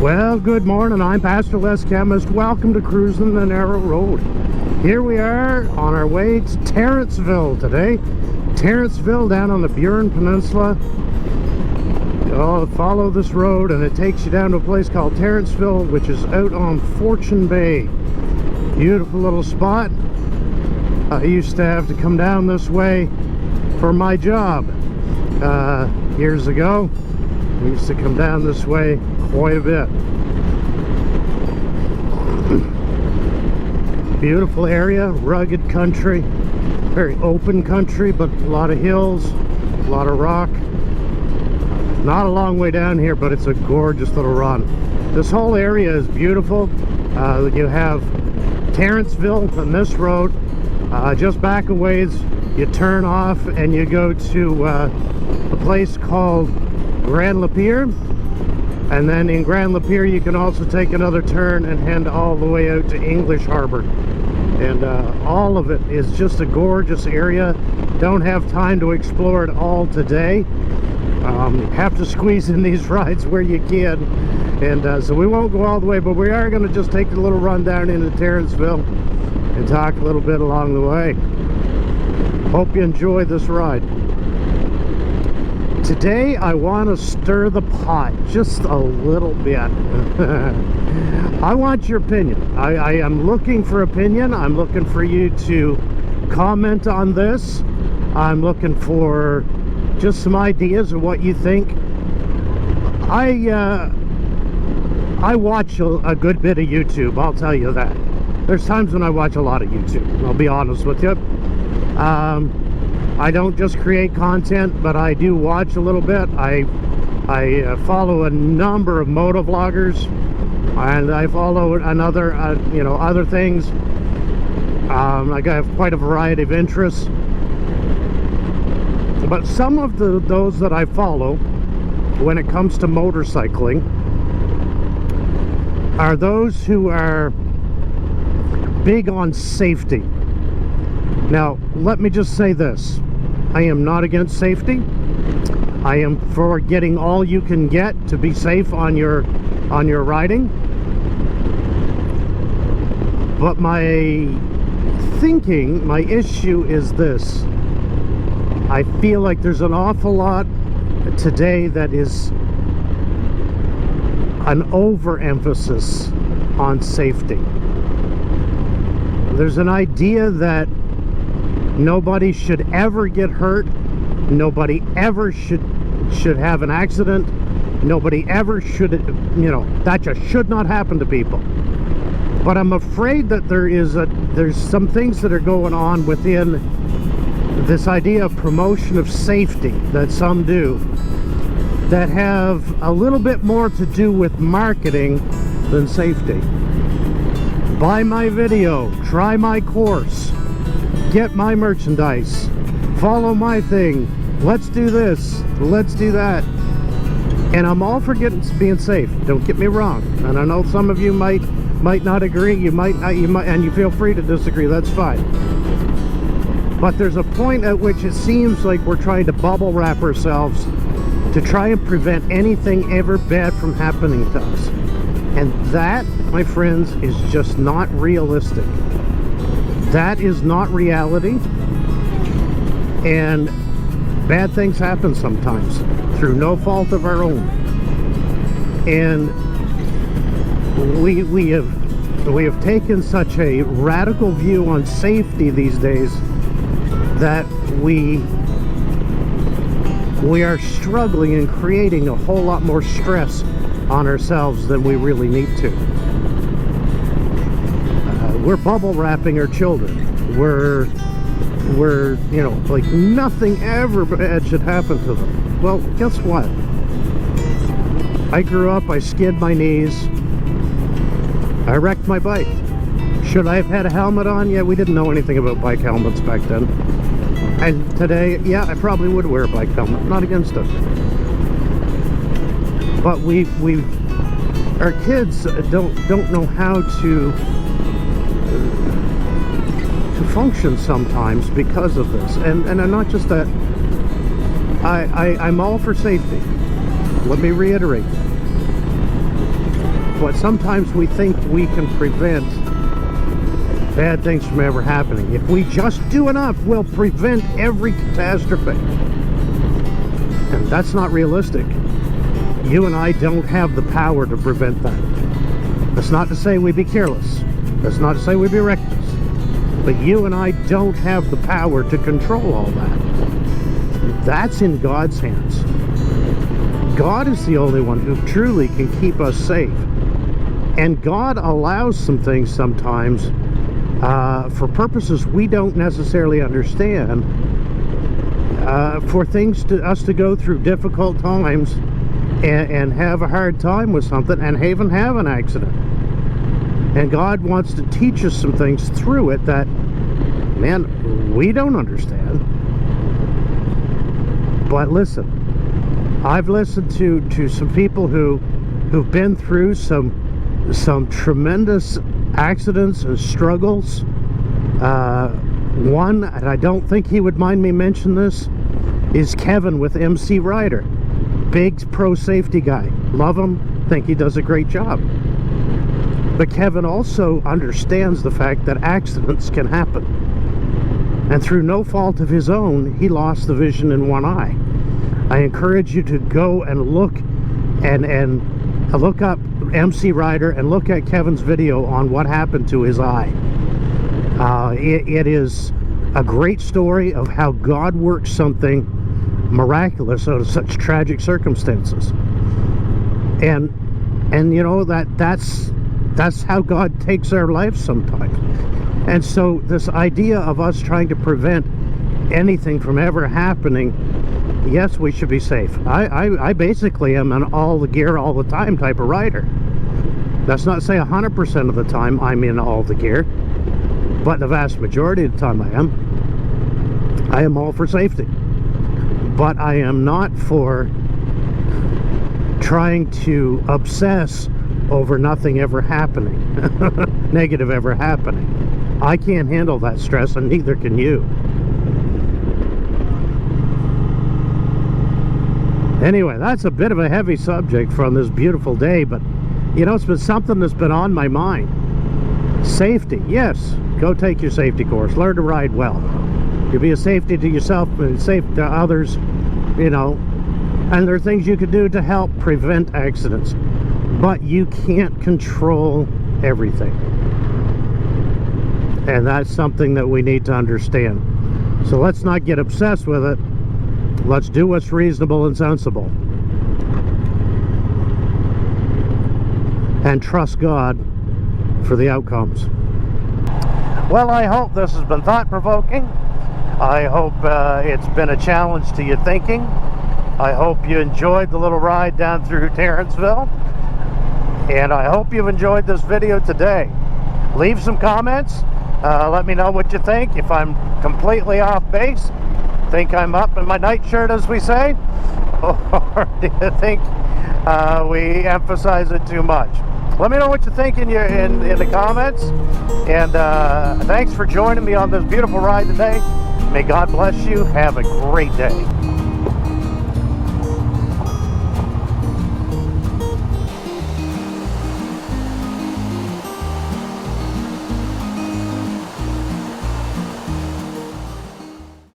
Well, good morning. I'm Pastor Les Chemist. Welcome to Cruisin' the Narrow Road. Here we are on our way to Terranceville today. Terranceville down on the Burin Peninsula. Oh, follow this road and it takes you down to a place called Terranceville, which is out on Fortune Bay. Beautiful little spot. I used to have to come down this way for my job years ago. We used to come down this way quite a bit. Beautiful area, rugged country, very open country, but a lot of hills, a lot of rock. Not a long way down here, but it's a gorgeous little run. This whole area is beautiful. You have Terranceville on this road. Just back a ways, you turn off and you go to a place called Grand Lapeer, and then in Grand Lapeer you can also take another turn and head all the way out to English Harbor, and all of it is just a gorgeous area. Don't have time to explore it all today. Have to squeeze in these rides where you can, and so we won't go all the way, but we are going to just take a little run down into Terranceville and talk a little bit along the way. Hope you enjoy this ride. Today I want to stir the pot just a little bit. I want your opinion. I am looking for opinion. I'm looking for you to comment on this. I'm looking for just some ideas of what you think. I watch a good bit of YouTube, I'll tell you that. There's times when I watch a lot of YouTube, I'll be honest with you. I don't just create content, but I do watch a little bit. I follow a number of moto vloggers, and I follow another, other things. I have quite a variety of interests. But some of those that I follow, when it comes to motorcycling, are those who are big on safety. Now, let me just say this. I am not against safety. I am for getting all you can get to be safe on your riding. But my issue is this. I feel like there's an awful lot today that is an overemphasis on safety. There's an idea that nobody should ever get hurt, nobody ever should have an accident, nobody ever should, that just should not happen to people. But I'm afraid that there's some things that are going on within this idea of promotion of safety that some do, that have a little bit more to do with marketing than safety. Buy my video, try my course, get my merchandise, follow my thing, let's do this, let's do that. And I'm all for being safe, don't get me wrong. And I know some of you might not agree, you might, and you feel free to disagree, that's fine. But there's a point at which it seems like we're trying to bubble wrap ourselves to try and prevent anything ever bad from happening to us. And that, my friends, is just not realistic. That is not reality. And bad things happen sometimes through no fault of our own. And we have taken such a radical view on safety these days that we are struggling and creating a whole lot more stress on ourselves than we really need to. We're bubble wrapping our children. We're like nothing ever bad should happen to them. Well, guess what? I grew up, I skinned my knees, I wrecked my bike. Should I have had a helmet on? Yeah, we didn't know anything about bike helmets back then. And today, yeah, I probably would wear a bike helmet. Not against it. But our kids don't know how to function sometimes because of this. And not just that. I'm all for safety. Let me reiterate. but sometimes we think we can prevent bad things from ever happening. If we just do enough, we'll prevent every catastrophe. And that's not realistic. You and I don't have the power to prevent that. That's not to say we be careless. That's not to say we be reckless. But you and I don't have the power to control all that. That's in God's hands. God is the only one who truly can keep us safe. And God allows some things sometimes for purposes we don't necessarily understand, for things us to go through difficult times and have a hard time with something and even have an accident. And God wants to teach us some things through it that, man, we don't understand. But listen, I've listened to some people who've been through some tremendous accidents and struggles. One, and I don't think he would mind me mention this, is Kevin with MC Rider. Big pro safety guy. Love him. Think he does a great job. But Kevin also understands the fact that accidents can happen. And through no fault of his own, he lost the vision in one eye. I encourage you to go and look and look up MC Rider and look at Kevin's video on what happened to his eye. It is a great story of how God works something miraculous out of such tragic circumstances. And you know, that's how God takes our lives sometimes. And so this idea of us trying to prevent anything from ever happening, yes, we should be safe. I basically am an all the gear all the time type of rider. That's not to say 100% of the time I'm in all the gear, but the vast majority of the time I am all for safety. But I am not for trying to obsess over nothing ever happening, negative ever happening. I can't handle that stress, and neither can you. Anyway, that's a bit of a heavy subject from this beautiful day, but you know, it's been something that's been on my mind. Safety, yes, go take your safety course, learn to ride well. You'll be a safety to yourself and safe to others, you know, and there are things you can do to help prevent accidents, but you can't control everything. And that's something that we need to understand. So let's not get obsessed with it. Let's do what's reasonable and sensible. And trust God for the outcomes. Well, I hope this has been thought-provoking. I hope it's been a challenge to your thinking. I hope you enjoyed the little ride down through Terrenceville. And I hope you've enjoyed this video today. Leave some comments. Let me know what you think. If I'm completely off base, think I'm up in my nightshirt, as we say, or do you think we emphasize it too much? Let me know what you think in the comments. And thanks for joining me on this beautiful ride today. May God bless you. Have a great day.